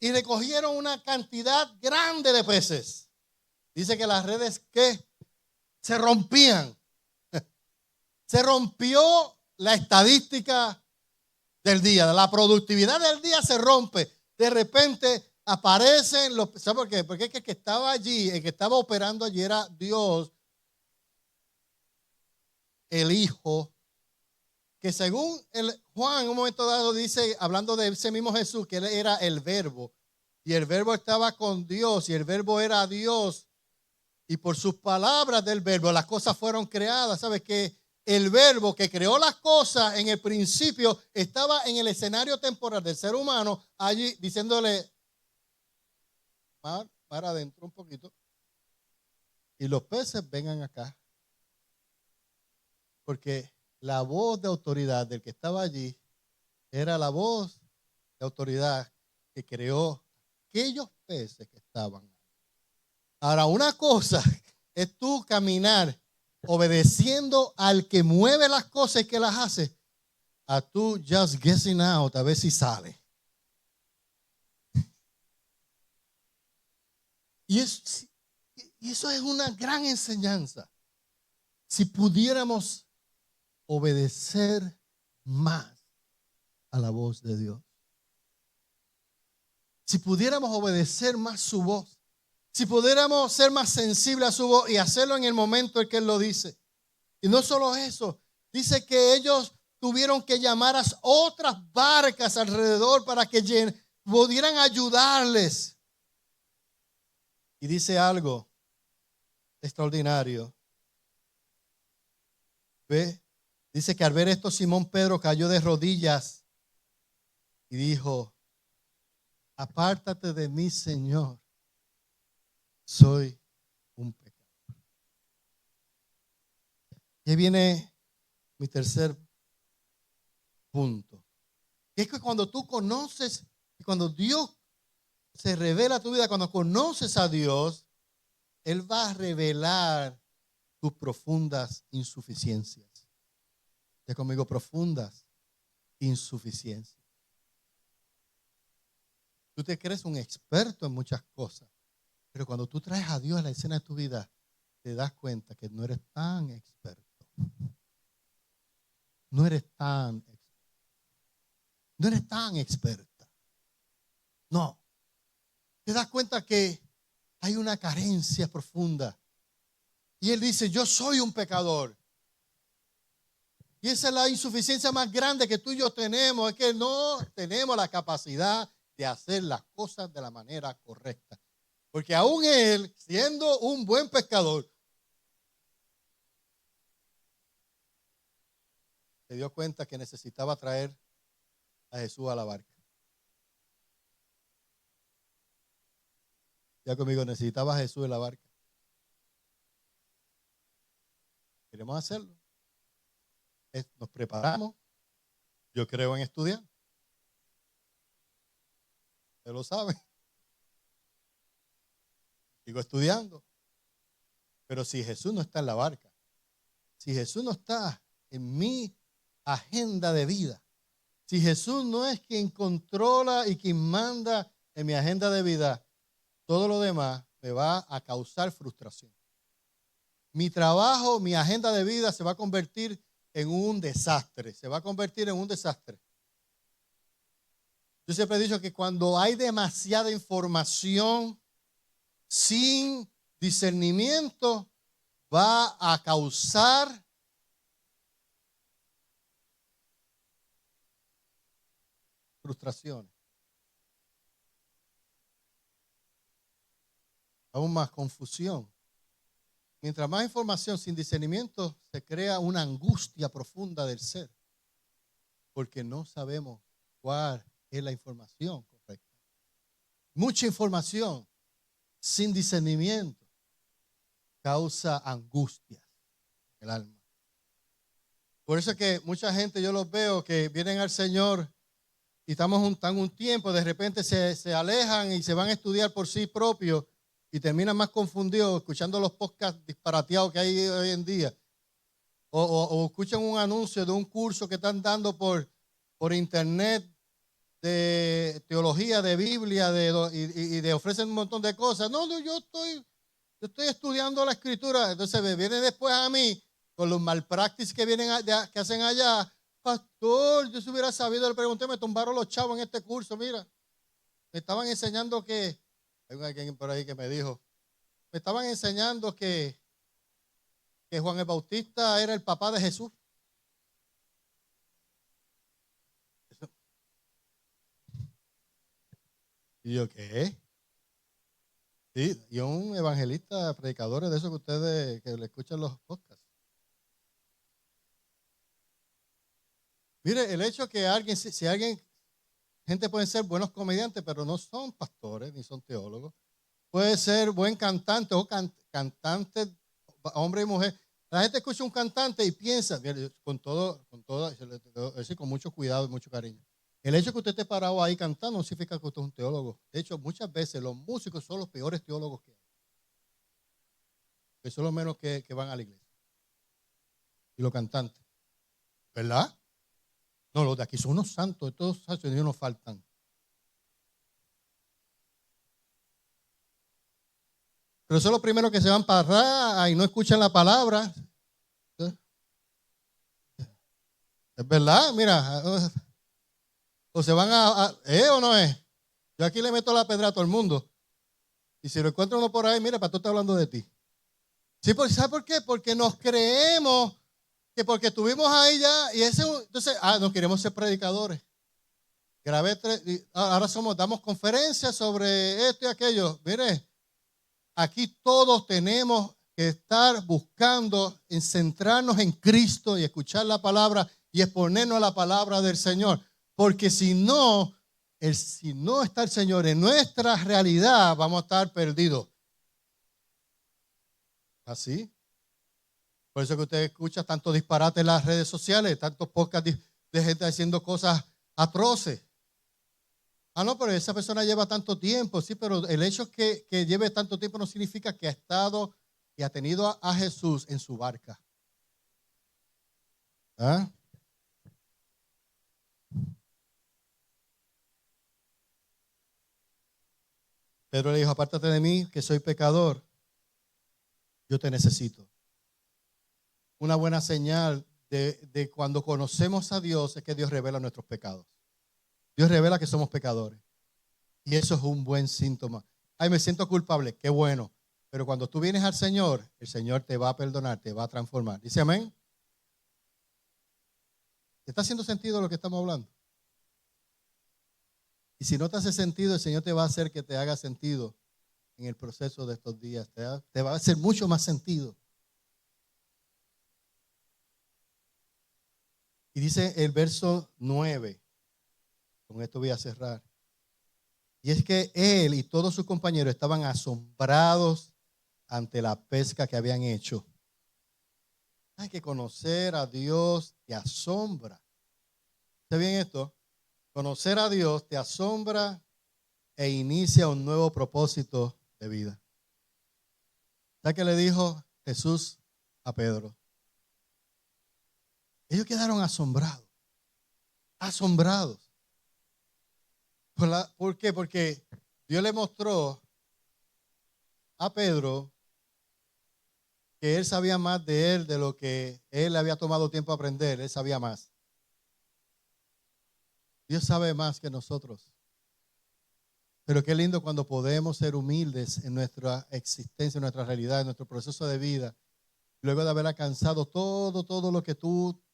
Y recogieron una cantidad grande de peces. Dice que las redes que se rompían. Se rompió la estadística del día. La productividad del día se rompe. De repente aparecen los... ¿Sabe por qué? Porque es que el que estaba allí, el que estaba operando allí era Dios, el Hijo, que según Juan en un momento dado dice, hablando de ese mismo Jesús, que él era el Verbo, y el Verbo estaba con Dios, y el Verbo era Dios, y por sus palabras del Verbo las cosas fueron creadas. ¿Sabes? Que el Verbo que creó las cosas en el principio estaba en el escenario temporal del ser humano, allí diciéndole, mar adentro un poquito, y los peces vengan acá, porque la voz de autoridad del que estaba allí era la voz de autoridad que creó aquellos peces que estaban. Ahora, una cosa es tú caminar obedeciendo al que mueve las cosas y que las hace, a tú just guessing out a ver si sale. Y eso es una gran enseñanza. Si pudiéramos obedecer más a la voz de Dios. Si pudiéramos obedecer más su voz. Si pudiéramos ser más sensibles a su voz y hacerlo en el momento en que Él lo dice. Y no solo eso, dice que ellos tuvieron que llamar a otras barcas alrededor para que pudieran ayudarles. Y dice algo extraordinario. ¿Ve? Dice que al ver esto Simón Pedro cayó de rodillas y dijo, apártate de mí, Señor, soy un pecador. Y ahí viene mi tercer punto. Que es que cuando tú conoces, cuando Dios se revela a tu vida, cuando conoces a Dios, Él va a revelar tus profundas insuficiencias. Ya conmigo, profundas insuficiencias. Tú te crees un experto en muchas cosas, pero cuando tú traes a Dios a la escena de tu vida, te das cuenta que no eres tan experto. No eres tan experta. No. Te das cuenta que hay una carencia profunda. Y Él dice, yo soy un pecador. Y esa es la insuficiencia más grande que tú y yo tenemos, es que no tenemos la capacidad de hacer las cosas de la manera correcta. Porque aún Él, siendo un buen pescador, se dio cuenta que necesitaba traer a Jesús a la barca. Ya conmigo, necesitaba a Jesús en la barca. Queremos hacerlo. Nos preparamos. Yo creo en estudiar. Usted lo sabe. Sigo estudiando. Pero si Jesús no está en la barca, si Jesús no está en mi agenda de vida, si Jesús no es quien controla y quien manda en mi agenda de vida, todo lo demás me va a causar frustración. Mi trabajo, mi agenda de vida se va a convertir en un desastre. Se va a convertir en un desastre. Yo siempre he dicho que cuando hay demasiada información sin discernimiento, va a causar frustraciones. Aún más confusión. Mientras más información sin discernimiento, se crea una angustia profunda del ser, porque no sabemos cuál es la información correcta. Mucha información sin discernimiento causa angustia en el alma. Por eso es que mucha gente, yo los veo que vienen al Señor y están un tiempo, de repente se alejan y se van a estudiar por sí propios y terminan más confundidos escuchando los podcasts disparateados que hay hoy en día. O escuchan un anuncio de un curso que están dando por internet de teología, de Biblia, y de ofrecen un montón de cosas. No, yo estoy estudiando la Escritura. Entonces me viene después a mí con los malpractices que que hacen allá. Pastor, yo si hubiera sabido, le pregunté, me tumbaron los chavos en este curso. Mira, me estaban enseñando que, hay alguien por ahí que me dijo, me estaban enseñando que Juan el Bautista era el papá de Jesús. Y yo, ¿qué? Sí, y un evangelista, predicadores de esos que ustedes que le escuchan los podcasts. Mire, el hecho que alguien, si alguien, gente puede ser buenos comediantes, pero no son pastores ni son teólogos. Puede ser buen cantante o cantante, hombre y mujer. La gente escucha un cantante y piensa, con mucho cuidado y mucho cariño. El hecho de que usted esté parado ahí cantando no significa que usted es un teólogo. De hecho, muchas veces los músicos son los peores teólogos que hay. Que son los menos que van a la iglesia. Y los cantantes. ¿Verdad? No, los de aquí son unos santos. Todos esos niños nos faltan. Pero son los primeros que se van para atrás y no escuchan la palabra. Es verdad, mira. O se van o no es. Yo aquí le meto la pedra a todo el mundo. Y si lo encuentro uno por ahí, mira, pastor está hablando de ti. Sí, ¿sabe por qué? Porque nos creemos que porque estuvimos ahí ya, y entonces, no queremos ser predicadores. Ahora damos conferencias sobre esto y aquello. Mire, aquí todos tenemos que estar buscando en centrarnos en Cristo y escuchar la palabra y exponernos a la palabra del Señor. Porque si no está el Señor en nuestra realidad, vamos a estar perdidos. ¿Así? Por eso que usted escucha tanto disparate en las redes sociales, tantos podcasts de gente haciendo cosas atroces. No, pero esa persona lleva tanto tiempo, sí, pero el hecho que lleve tanto tiempo no significa que ha estado y ha tenido a Jesús en su barca. ¿Ah? Pedro le dijo, apártate de mí, que soy pecador. Yo te necesito. Una buena señal de cuando conocemos a Dios es que Dios revela nuestros pecados. Dios revela que somos pecadores. Y eso es un buen síntoma. Ay, me siento culpable. Qué bueno. Pero cuando tú vienes al Señor, el Señor te va a perdonar, te va a transformar. ¿Dice amén? ¿Está haciendo sentido lo que estamos hablando? Y si no te hace sentido, el Señor te va a hacer que te haga sentido en el proceso de estos días. Te va a hacer mucho más sentido. Y dice el verso 9, con esto voy a cerrar. Y es que él y todos sus compañeros estaban asombrados ante la pesca que habían hecho. Hay que conocer a Dios, te asombra. ¿Está bien esto? Conocer a Dios te asombra e inicia un nuevo propósito de vida. ¿Sabes qué le dijo Jesús a Pedro? Ellos quedaron asombrados. Asombrados. ¿Por qué? Porque Dios le mostró a Pedro que él sabía más de él de lo que él había tomado tiempo a aprender. Él sabía más. Dios sabe más que nosotros. Pero qué lindo cuando podemos ser humildes en nuestra existencia, en nuestra realidad, en nuestro proceso de vida. Luego de haber alcanzado todo lo que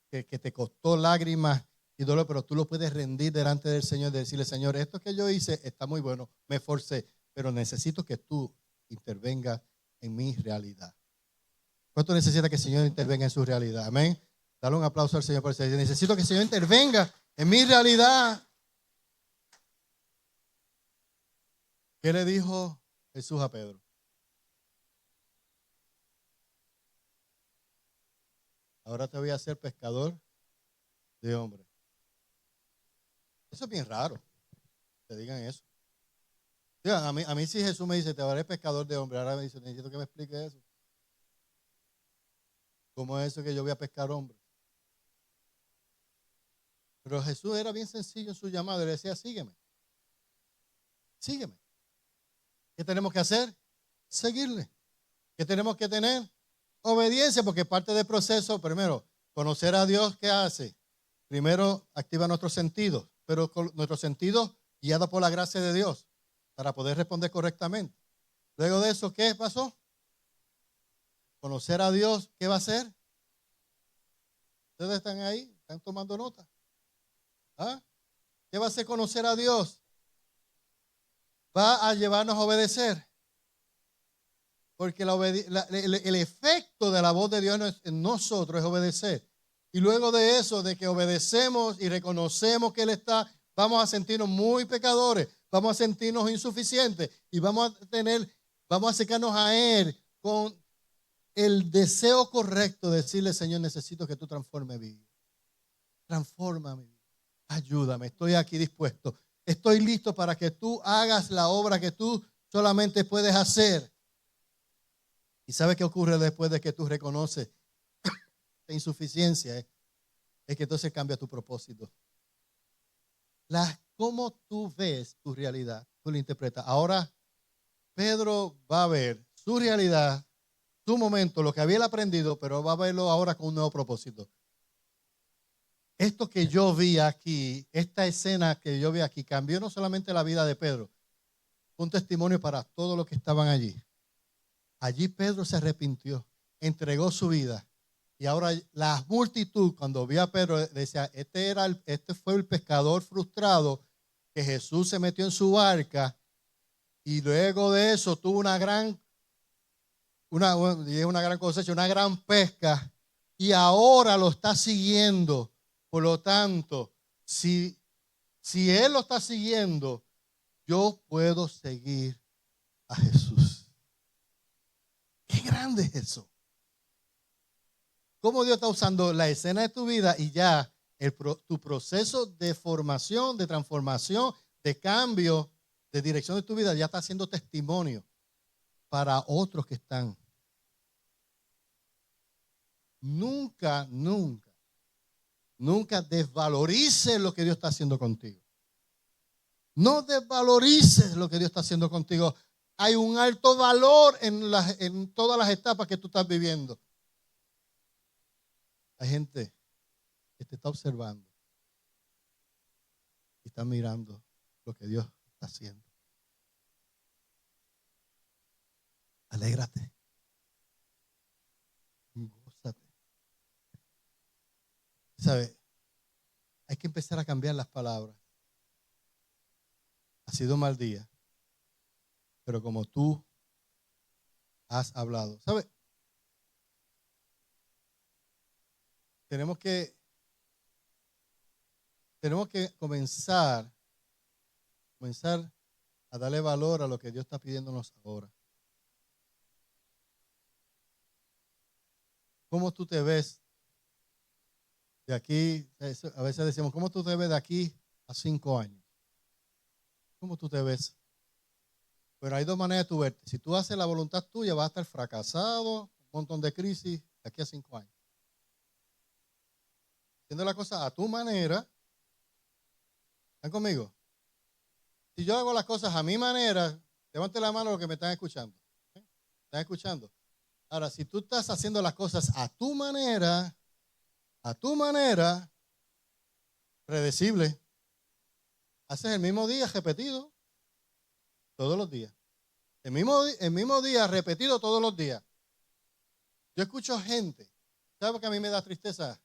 que te costó lágrimas y dolor, pero tú lo puedes rendir delante del Señor y decirle, Señor, esto que yo hice está muy bueno, me esforcé, pero necesito que tú intervengas en mi realidad. ¿Cuánto necesita que el Señor intervenga en su realidad? Amén. Dale un aplauso al Señor por eso. Necesito que el Señor intervenga en mi realidad. ¿Qué le dijo Jesús a Pedro? Ahora te voy a hacer pescador de hombres. Eso es bien raro, que digan eso. A mí si Jesús me dice, te haré pescador de hombres, ahora me dice, necesito que me explique eso. ¿Cómo es eso que yo voy a pescar hombres? Pero Jesús era bien sencillo en su llamado, le decía, sígueme. Sígueme. ¿Qué tenemos que hacer? Seguirle. ¿Qué tenemos que tener? Obediencia, porque parte del proceso, primero, conocer a Dios, ¿qué hace? Primero, activa nuestros sentidos, pero con nuestros sentidos guiados por la gracia de Dios, para poder responder correctamente. Luego de eso, ¿qué pasó? Conocer a Dios, ¿qué va a hacer? ¿Ustedes están ahí? ¿Están tomando nota? ¿Ah? ¿Qué va a hacer conocer a Dios? Va a llevarnos a obedecer. Porque el efecto de la voz de Dios en nosotros es obedecer. Y luego de eso, de que obedecemos y reconocemos que Él está, vamos a sentirnos muy pecadores, vamos a sentirnos insuficientes y vamos a acercarnos a Él con el deseo correcto de decirle, Señor, necesito que tú transformes mi vida. Transfórmame, ayúdame, estoy aquí dispuesto. Estoy listo para que tú hagas la obra que tú solamente puedes hacer. ¿Y sabes qué ocurre después de que tú reconoces la insuficiencia? Es que entonces cambia tu propósito. Cómo tú ves tu realidad, tú la interpretas. Ahora Pedro va a ver su realidad, su momento, lo que había aprendido, pero va a verlo ahora con un nuevo propósito. Esto que yo vi aquí, esta escena que yo vi aquí, cambió no solamente la vida de Pedro, fue un testimonio para todos los que estaban allí. Allí Pedro se arrepintió, entregó su vida. Y ahora la multitud, cuando vio a Pedro, decía, este fue el pescador frustrado que Jesús se metió en su barca y luego de eso tuvo una gran cosecha, una gran pesca y ahora lo está siguiendo. Por lo tanto, si Él lo está siguiendo, yo puedo seguir a Jesús. Qué grande es eso. Cómo Dios está usando la escena de tu vida y ya tu proceso de formación, de transformación, de cambio, de dirección de tu vida ya está haciendo testimonio para otros que están. Nunca desvalorices lo que Dios está haciendo contigo. No desvalorices lo que Dios está haciendo contigo. Hay un alto valor en todas las etapas que tú estás viviendo. Hay gente que te está observando y está mirando lo que Dios está haciendo. Alégrate. Gózate. ¿Sabe? Hay que empezar a cambiar las palabras. Ha sido un mal día, pero como tú has hablado. ¿Sabe? Tenemos que comenzar a darle valor a lo que Dios está pidiéndonos ahora. ¿Cómo tú te ves de aquí? A veces decimos, ¿cómo tú te ves de aquí a 5 años? ¿Cómo tú te ves? Pero hay dos maneras de tú verte. Si tú haces la voluntad tuya, vas a estar fracasado, un montón de crisis de aquí a 5 años. Haciendo la cosa a tu manera. ¿Están conmigo? Si yo hago las cosas a mi manera, levante la mano los que me están escuchando. ¿Están escuchando? Ahora, si tú estás haciendo las cosas a tu manera, predecible, haces el mismo día repetido. Todos los días. El mismo día repetido todos los días. Yo escucho gente. ¿Sabe que a mí me da tristeza?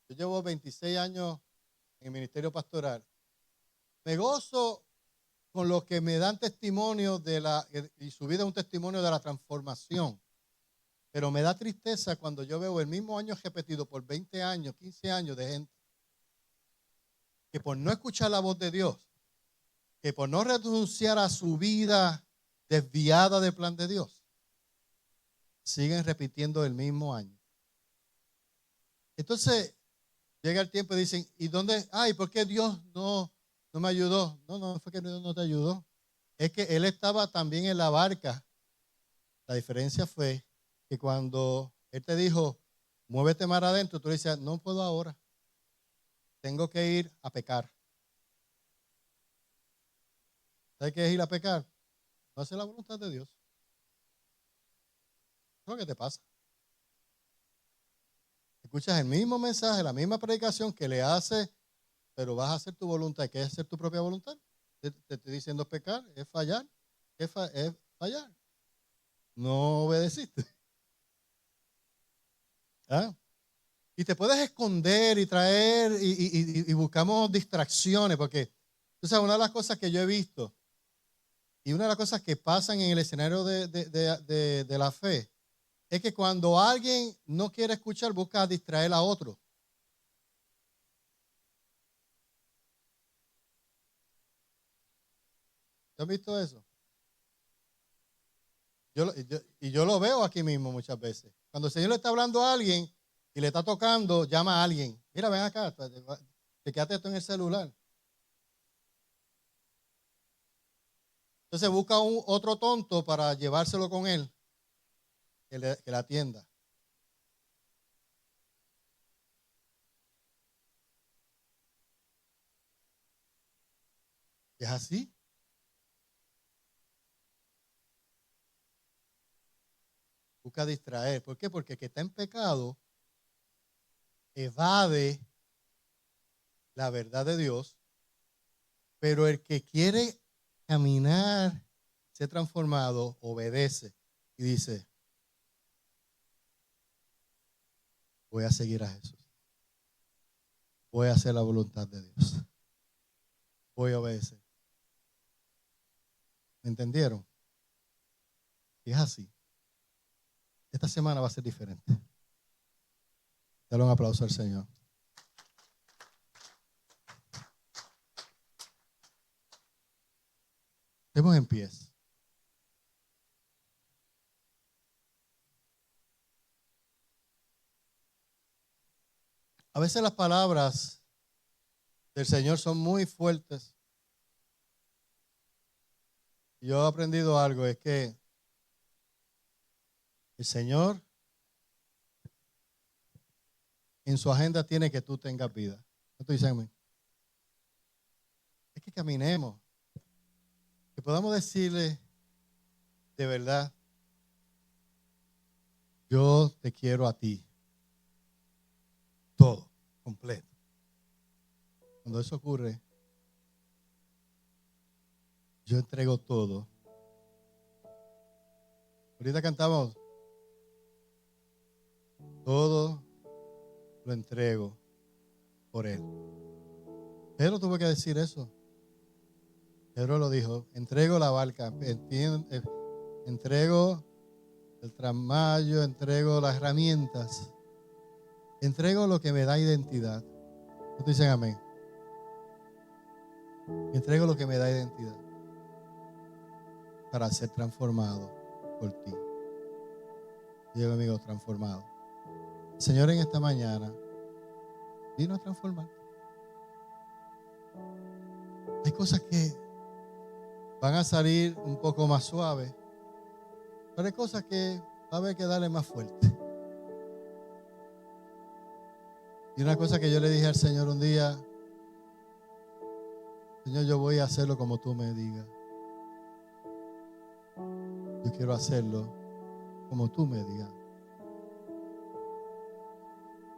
Yo llevo 26 años en el ministerio pastoral. Me gozo con los que me dan testimonio y su vida es un testimonio de la transformación. Pero me da tristeza cuando yo veo el mismo año repetido por 20 años, 15 años de gente que por no escuchar la voz de Dios, que por no renunciar a su vida desviada del plan de Dios, siguen repitiendo el mismo año. Entonces, llega el tiempo y dicen, ¿y dónde? Ay, ¿por qué Dios no me ayudó? No fue que Dios no te ayudó. Es que Él estaba también en la barca. La diferencia fue que cuando Él te dijo, muévete más adentro, tú le dices, no puedo ahora. Tengo que ir a pecar. ¿Sabes qué es ir a pecar? No hacer la voluntad de Dios. ¿Qué es lo que te pasa? Escuchas el mismo mensaje, la misma predicación que le hace, pero vas a hacer tu voluntad. ¿Qué es hacer tu propia voluntad? Te estoy diciendo pecar, es fallar. Es fallar. No obedeciste. ¿Ah? Y te puedes esconder y traer y buscamos distracciones, porque tú sabes, una de las cosas que yo he visto y una de las cosas que pasan en el escenario de la fe es que cuando alguien no quiere escuchar, busca distraer a otro. ¿Tú has visto eso? Yo lo veo aquí mismo muchas veces. Cuando el Señor le está hablando a alguien y le está tocando, llama a alguien. Mira, ven acá, te quedaste esto en el celular. Entonces busca otro tonto para llevárselo con él, que la atienda. ¿Es así? Busca distraer. ¿Por qué? Porque el que está en pecado evade la verdad de Dios, pero el que quiere caminar, ser transformado, obedece y dice, voy a seguir a Jesús. Voy a hacer la voluntad de Dios. Voy a obedecer. ¿Me entendieron? Y es así. Esta semana va a ser diferente. Dale un aplauso al Señor. Estemos en pies. A veces las palabras del Señor son muy fuertes. Yo he aprendido algo, es que el Señor en su agenda tiene que tú tengas vida. ¿No te dicen? Es que caminemos, que podamos decirle de verdad, yo te quiero a ti. Todo, completo. Cuando eso ocurre, yo entrego todo. Ahorita cantamos, todo lo entrego por Él. Pedro tuvo que decir eso. Pedro lo dijo, entrego la barca, entrego el tramayo, entrego las herramientas, entrego lo que me da identidad. ¿No te dicen amén? Entrego lo que me da identidad para ser transformado por ti. Digo, amigo, transformado. Señor, en esta mañana, vino a transformar. Hay cosas que van a salir un poco más suaves, pero hay cosas que va a haber que darle más fuerte. Y una cosa que yo le dije al Señor un día, Señor, yo voy a hacerlo como tú me digas. Yo quiero hacerlo como tú me digas.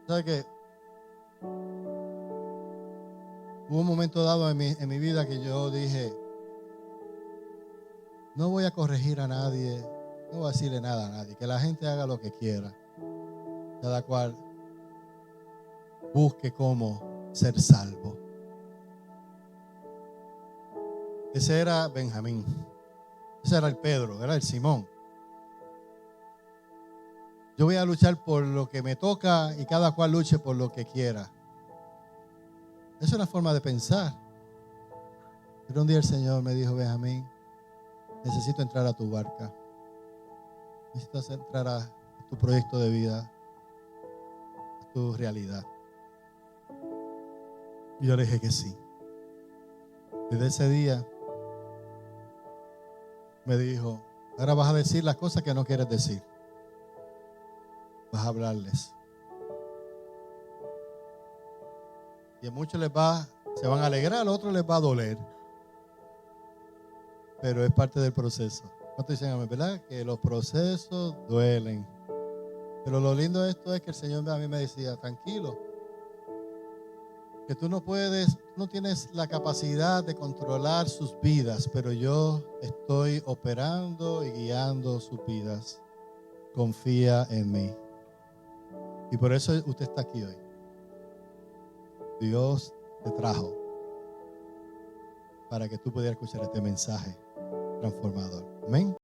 ¿Sabes qué? Hubo un momento dado en mi vida que yo dije, no voy a corregir a nadie, no voy a decirle nada a nadie, que la gente haga lo que quiera. Cada cual busque cómo ser salvo. Ese era Benjamín. Ese era el Pedro, era el Simón. Yo voy a luchar por lo que me toca y cada cual luche por lo que quiera. Es una forma de pensar. Pero un día el Señor me dijo, Benjamín, necesito entrar a tu barca. Necesitas entrar a tu proyecto de vida, a tu realidad. Y yo le dije que sí. Desde ese día me dijo, ahora vas a decir las cosas que no quieres decir. Vas a hablarles. Y a muchos se van a alegrar, a otros les va a doler. Pero es parte del proceso. ¿Cuántos dicen, verdad? Que los procesos duelen. Pero lo lindo de esto es que el Señor a mí me decía, tranquilo, que tú no tienes la capacidad de controlar sus vidas, pero yo estoy operando y guiando sus vidas. Confía en mí. Y por eso usted está aquí hoy. Dios te trajo para que tú pudieras escuchar este mensaje transformador. Amén.